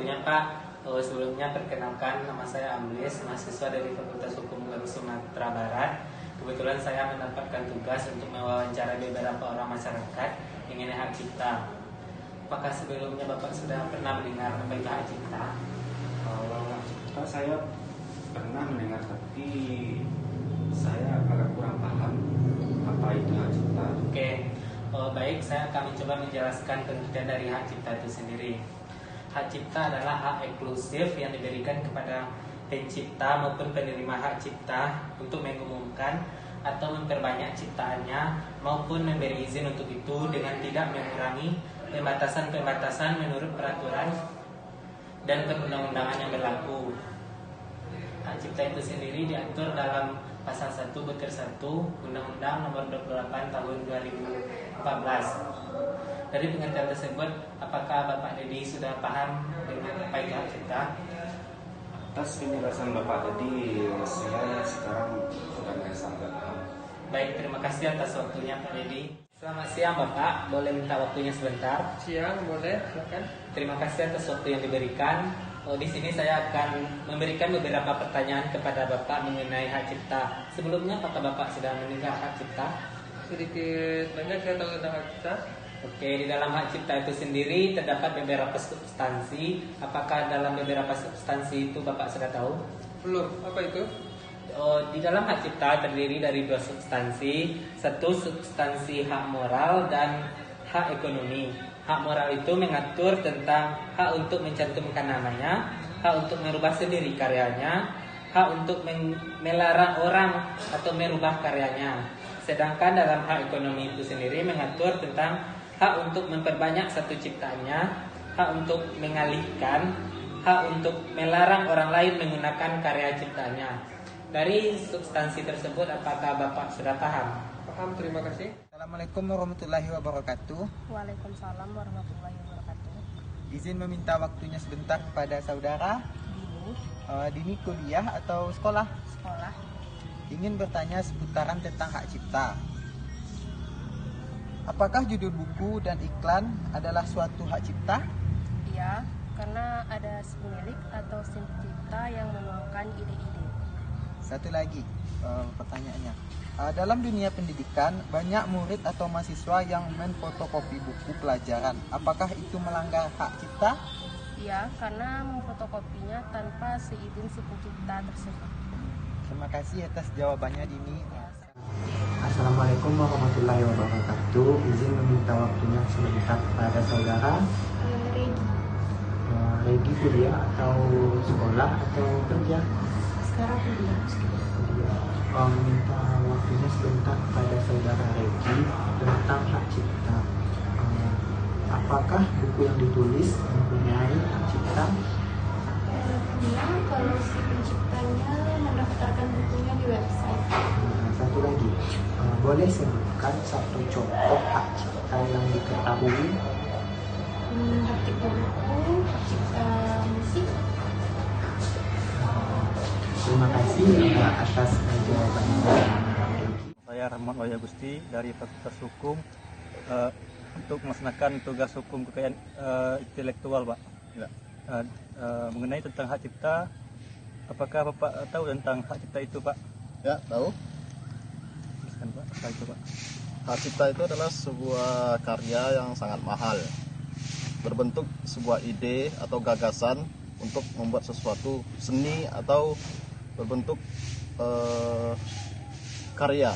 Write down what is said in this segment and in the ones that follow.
waktunya Pak. Sebelumnya perkenalkan, nama saya Ambles, mahasiswa dari Fakultas Hukum UGM Sumatera Barat. Kebetulan saya mendapatkan tugas untuk mewawancarai beberapa orang masyarakat mengenai hak cipta. Apakah sebelumnya Bapak sudah pernah mendengar apa itu hak cipta? Kalau saya pernah mendengar, tapi saya agak kurang paham apa itu hak cipta. Oke, baik, saya akan mencoba menjelaskan pengertian dari hak cipta itu sendiri. Hak cipta adalah hak eksklusif yang diberikan kepada pencipta maupun penerima hak cipta untuk mengumumkan atau memperbanyak ciptaannya maupun memberi izin untuk itu dengan tidak mengurangi pembatasan-pembatasan menurut peraturan dan perundang-undangan yang berlaku. Hak cipta itu sendiri diatur dalam Pasal 1 Butir 1 Undang-Undang Nomor 28 Tahun 2014. Dari pengertian tersebut, apakah Bapak Dedi sudah paham dengan apa itu hak cipta? Atas penjelasan Bapak tadi, saya sekarang sudah merasa agak paham. Baik, terima kasih atas waktunya Pak Dedi. Selamat siang Bapak, boleh minta waktunya sebentar? Siang, boleh, silakan. Terima kasih atas waktu yang diberikan. Di sini saya akan memberikan beberapa pertanyaan kepada Bapak mengenai hak cipta. Sebelumnya, apakah Bapak sudah mendengar hak cipta? Sedikit banyak saya tahu tentang hak cipta. Oke, di dalam hak cipta itu sendiri terdapat beberapa substansi. Apakah dalam beberapa substansi itu Bapak sudah tahu? Belum, apa itu? Di dalam hak cipta terdiri dari dua substansi. Satu substansi hak moral dan hak ekonomi. Hak moral itu mengatur tentang hak untuk mencantumkan namanya, hak untuk merubah sendiri karyanya, hak untuk melarang orang atau merubah karyanya. Sedangkan dalam hak ekonomi itu sendiri mengatur tentang hak untuk memperbanyak satu ciptaannya, hak untuk mengalihkan, hak untuk melarang orang lain menggunakan karya ciptaannya. Dari substansi tersebut, apakah Bapak sudah paham? Paham, terima kasih. Assalamualaikum warahmatullahi wabarakatuh. Waalaikumsalam warahmatullahi wabarakatuh. Izin meminta waktunya sebentar kepada saudara. Dini, Dini kuliah atau sekolah? sekolah. Ingin bertanya seputaran tentang hak cipta. Apakah judul buku dan iklan adalah suatu hak cipta? Iya, karena ada si pemilik atau si pencipta yang menuangkan ide-ide. Satu lagi pertanyaannya. Dalam dunia pendidikan, banyak murid atau mahasiswa yang memfotokopi buku pelajaran. Apakah itu melanggar hak cipta? Iya, karena memfotokopinya tanpa seizin si pencipta tersebut. Terima kasih atas jawabannya, Dini. Ya. Assalamualaikum warahmatullahi wabarakatuh. Izin meminta waktunya sebentar kepada saudara. Regi kuliah atau sekolah atau kerja? Sekarang kuliah. Meminta waktunya sebentar kepada saudara Regi tentang hak cipta. Apakah buku yang ditulis mempunyai hak cipta? Kalau si penciptanya mendaftarkan bukunya di website. Satu lagi, boleh sebutkan satu contoh hak cipta yang diketahui? Hak cipta buku, hak cipta musik. Terima kasih atas jawabannya. Saya Rahmat Wahyu Agusti dari Fakultas Hukum untuk melaksanakan tugas hukum kekayaan intelektual, Pak. Ya. Mengenai tentang hak cipta, apakah Bapak tahu tentang hak cipta itu, Pak? Ya, tahu. Jelaskan, Pak, apa itu, Pak? Hak cipta itu adalah sebuah karya yang sangat mahal, berbentuk sebuah ide atau gagasan untuk membuat sesuatu seni atau berbentuk karya.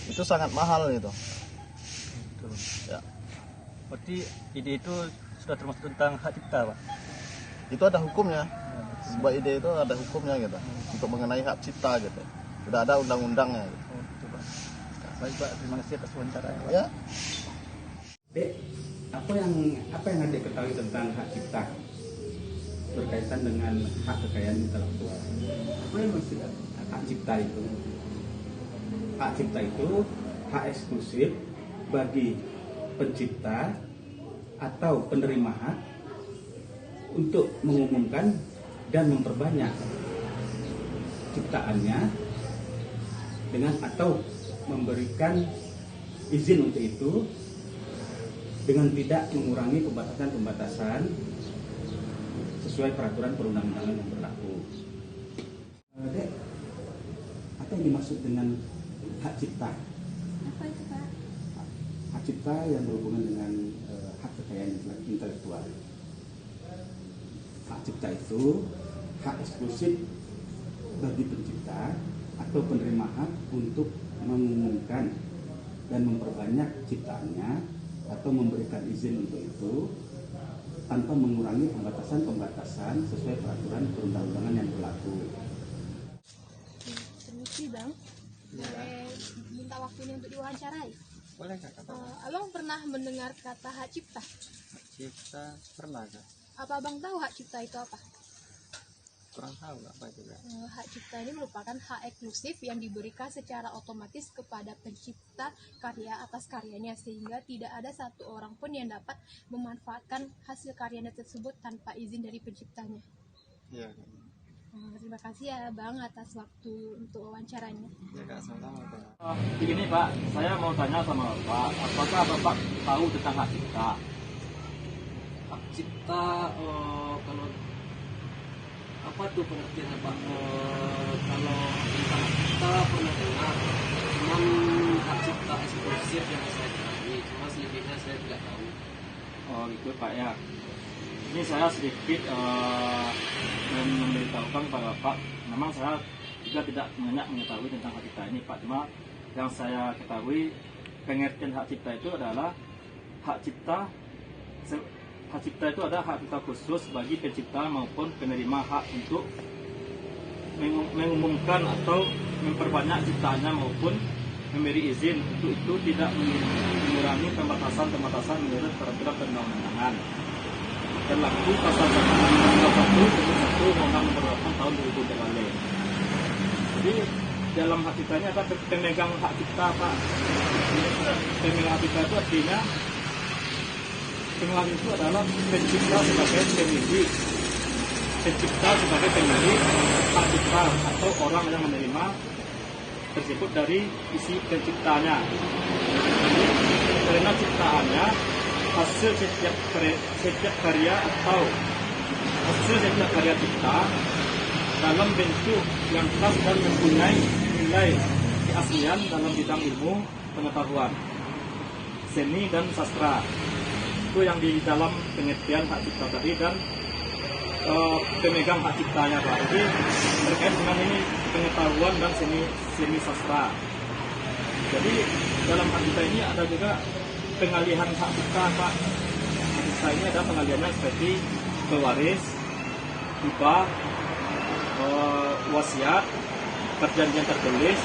Itu sangat mahal itu. Betul. Ya. Berarti ide itu sudah termasuk tentang hak cipta, Pak? Itu ada hukumnya. Sebuah ide itu ada hukumnya gitu. Untuk mengenai hak cipta gitu. Sudah ada undang-undangnya gitu. Oh, betul, Pak. Baik, Pak, terima kasih atas wawancaranya, Pak. Ya. Dek, apa yang Adik ketahui tentang hak cipta berkaitan dengan hak kekayaan intelektual? Apa yang maksud hak cipta itu? Hak cipta itu hak eksklusif bagi pencipta atau penerima hak untuk mengumumkan dan memperbanyak ciptaannya dengan atau memberikan izin untuk itu dengan tidak mengurangi pembatasan-pembatasan sesuai peraturan perundang-undangan yang berlaku. Dek, apa yang dimaksud dengan hak cipta? Apa itu, Pak? Hak cipta yang berhubungan dengan hak kekayaan intelektual. Hak cipta itu hak eksklusif bagi pencipta atau penerima hak untuk mengumumkan dan memperbanyak ciptaannya atau memberikan izin untuk itu tanpa mengurangi pembatasan-pembatasan sesuai peraturan perundang-undangan yang berlaku. Permisi Bang, boleh minta waktu ini untuk diwawancarai? Boleh Kak? Abang pernah mendengar kata hak cipta? Hak cipta pernah Kak? Apa Abang tahu hak cipta itu apa? Kurang tahu apa itu Kak? Hak cipta ini merupakan hak eksklusif yang diberikan secara otomatis kepada pencipta karya atas karyanya, sehingga tidak ada satu orang pun yang dapat memanfaatkan hasil karyanya tersebut tanpa izin dari penciptanya. Iya. Terima kasih ya Bang atas waktu untuk wawancaranya. Ya Kak, sama-sama Kak. Begini Pak, saya mau tanya sama Bapak, apakah Bapak tahu tentang hak cipta? Hak cipta, kalau apa tuh pengertiannya Pak? Kalau tentang hak cipta pernah dengar, cuman hak cipta eksklusif yang saya ketahui, cuma selebihnya saya tidak tahu. Oh gitu Pak ya. Ini saya sedikit memberitahukan pada Bapak. Memang saya juga tidak banyak mengetahui tentang hak cipta ini Pak. Cuma yang saya ketahui pengertian hak cipta itu adalah hak cipta. Hak cipta itu adalah hak cipta khusus bagi pencipta maupun penerima hak untuk mengumumkan atau memperbanyak ciptaannya maupun memberi izin untuk itu tidak mengurangi pembatasan-pembatasan menurut peraturan perundang-undangan. Berlaku pasal 1 Undang-Undang Nomor 8 Tahun 2000. Jadi dalam hak cipta ini ada pemegang hak cipta Pak. Pemegang hak cipta itu artinya pengelola itu adalah pencipta sebagai pemilik, pencipta sebagai pemilik hak cipta atau orang yang menerima tersebut dari isi penciptanya. Karena ciptaannya hasil setiap karya atau hasil setiap karya cipta dalam bentuk yang khas dan mempunyai nilai keaslian dalam bidang ilmu pengetahuan, seni dan sastra. Itu yang di dalam pengertian hak cipta tadi dan pemegang hak ciptanya Pak. Jadi terkait dengan ini pengetahuan dan seni sastra. Jadi dalam hak cipta ini ada juga pengalihan hak cipta Pak. Hak cipta ini ada pengalihannya seperti pewaris, hibah, wasiat, perjanjian tertulis,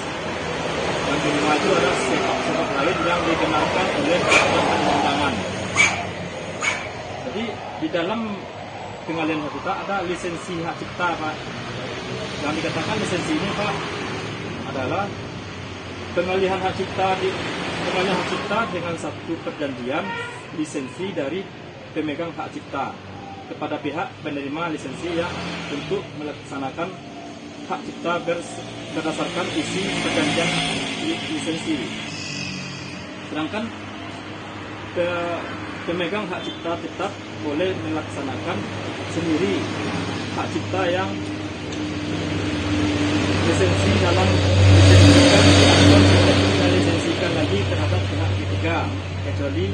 dan kelima itu ada sebab lain yang dikenalkan oleh perundang-undangan. Jadi di dalam pengalihan hak cipta ada lisensi hak cipta Pak. Yang dikatakan lisensi ini Pak adalah pengalihan hak cipta dengan satu perjanjian lisensi dari pemegang hak cipta kepada pihak penerima lisensi yang untuk melaksanakan hak cipta berdasarkan isi perjanjian lisensi. Sedangkan pemegang hak cipta tetap boleh melaksanakan sendiri hak cipta yang lisensi dalam lisensikan lagi terhadap pihak ketiga kecuali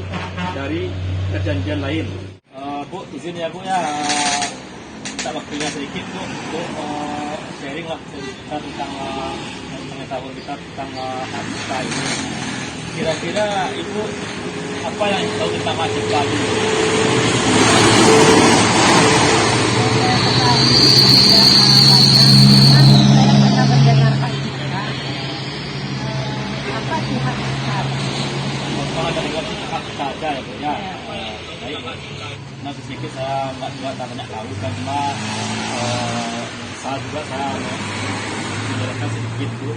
dari perjanjian lain. Bu, izin ya Bu ya, kita waktunya sedikit Bu untuk sharing lah kita tentang pengetahuan kita tentang hak cipta ini. Kira-kira Ibu apa yang tahu tentang hak cipta ini? Saja ya Bu ya. Baik. Nah sedikit saya nggak banyak tahu kan, cuma saya menjelaskan sedikit Bu.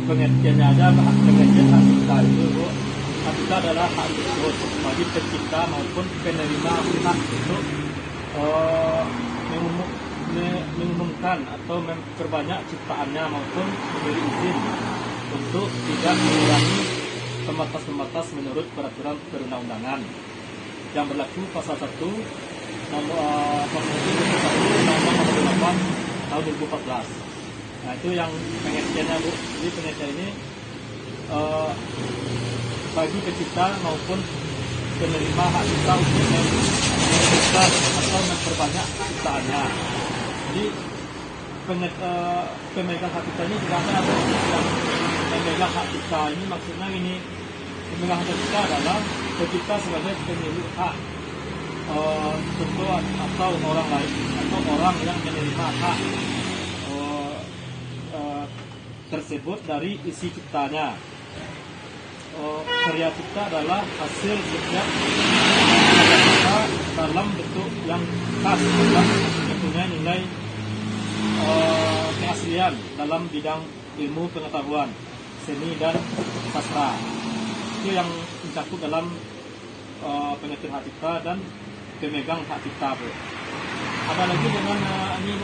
Pengertiannya aja pengertian hak cipta itu Bu. Hak cipta adalah hak khusus bagi pencipta maupun penerima hak untuk mengumumkan atau memperbanyak ciptaannya maupun memberi izin untuk tidak mengurangi pembatas-pembatas menurut peraturan perundang-undangan yang berlaku pasal 1 nomor tahun 2014. Nah itu yang pengertiannya Bu. Jadi pengertian ini bagi pencipta maupun penerima hak cipta untuk mencipta atau memperbanyak ciptaannya. Jadi pemegang hak cipta ini juga ada yang memegang hak cipta ini, maksudnya ini pemegang hak cipta adalah pencipta sebagai pemilik hak contoh atau orang lain atau orang yang menerima hak tersebut dari isi ciptanya. Karya cipta adalah hasil kerja kita dalam bentuk yang khas dan mempunyai nilai keaslian dalam bidang ilmu pengetahuan, seni dan sastra. Itu yang mencakup dalam pengertian hak cipta dan pemegang hak cipta. Ada lagi dengan ini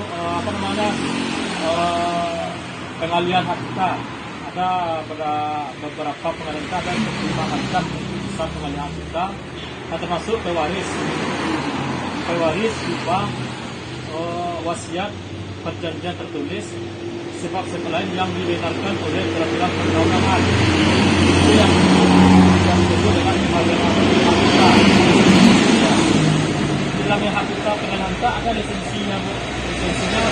pengalihan hak cipta. Ada beberapa pengalihan cipta dan 5 macam besar pengalihan hak cipta. Termasuk pewaris berupa wasiat, perjanjian tertulis, sebab-sebab lain yang dibenarkan oleh peraturan perundang-undangan. Itu yang disebut dengan pengalihan hak cipta. Dalam hak cipta pengalihan cipta ada lisensinya, Bu. Lisensinya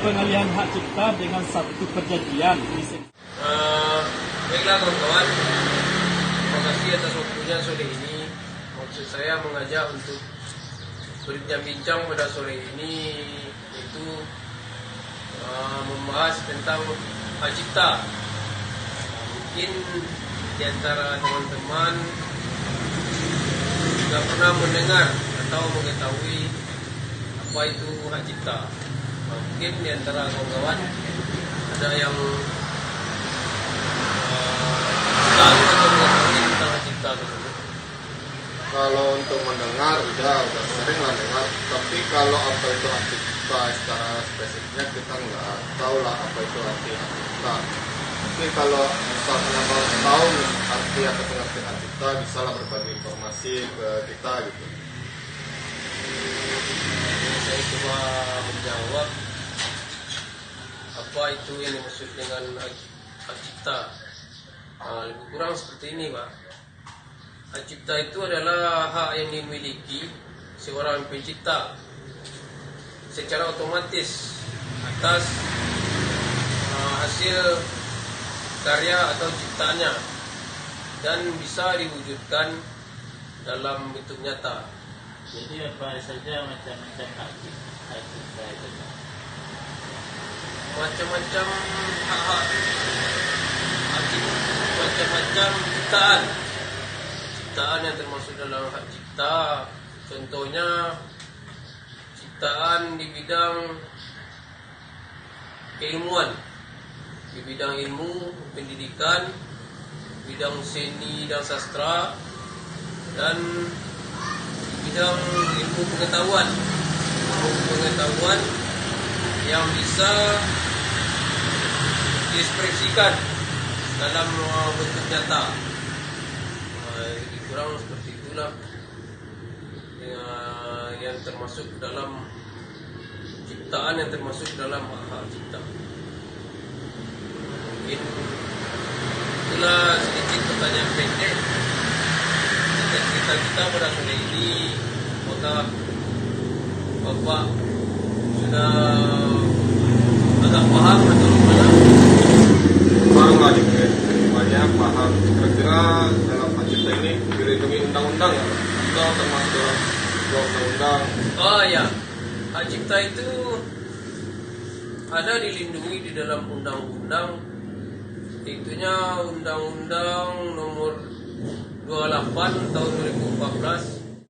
pengalihan hak cipta dengan satu perjanjian. Baiklah kawan-kawan, terima kasih atas waktunya sore ini. Maksud saya mengajak untuk berbincang pada sore ini itu membahas tentang hak cipta. Mungkin di antara teman-teman sudah pernah mendengar atau mengetahui apa itu hak cipta. Mungkin di antara kawan-kawan ada yang tahu atau mengetahui tentang hak cipta tersebut. Kalau untuk mendengar udah sering lah dengar, tapi kalau apa itu hak cipta secara spesifiknya kita nggak tahu lah apa itu arti hak cipta. Tapi kalau misalkan abang tahu arti atau pengertian hak cipta, bisa lah berbagi informasi ke kita gitu. Saya coba menjawab apa itu yang dimaksud dengan hak cipta. Lebih kurang seperti ini, Pak. Hak cipta itu adalah hak yang dimiliki seorang pencipta secara otomatis atas hasil karya atau ciptaannya dan bisa diwujudkan dalam bentuk nyata. Jadi apa saja macam-macam hak cipta itu? Macam-macam hak macam-macam ciptaan yang termasuk dalam hak cipta. Contohnya ciptaan di bidang keilmuan, di bidang ilmu pendidikan, bidang seni dan sastra, dan bidang ilmu pengetahuan yang bisa diekspresikan dalam bentuk nyata. Lebih kurang seperti itulah yang termasuk dalam ciptaan, yang termasuk dalam hak cipta. Mungkin itulah sedikit pertanyaan pendek kita pada sore ini. Apakah Bapak sudah agak paham atau bagaimana? Paham lah dikit, banyak paham. Kira-kira dalam hak cipta ini dilindungi undang-undang ya? Atau termasuk dalam sebuah undang-undang? Oh ya, hak cipta itu ada dilindungi di dalam undang-undang. Itunya Undang-Undang Nomor 28 Tahun 2014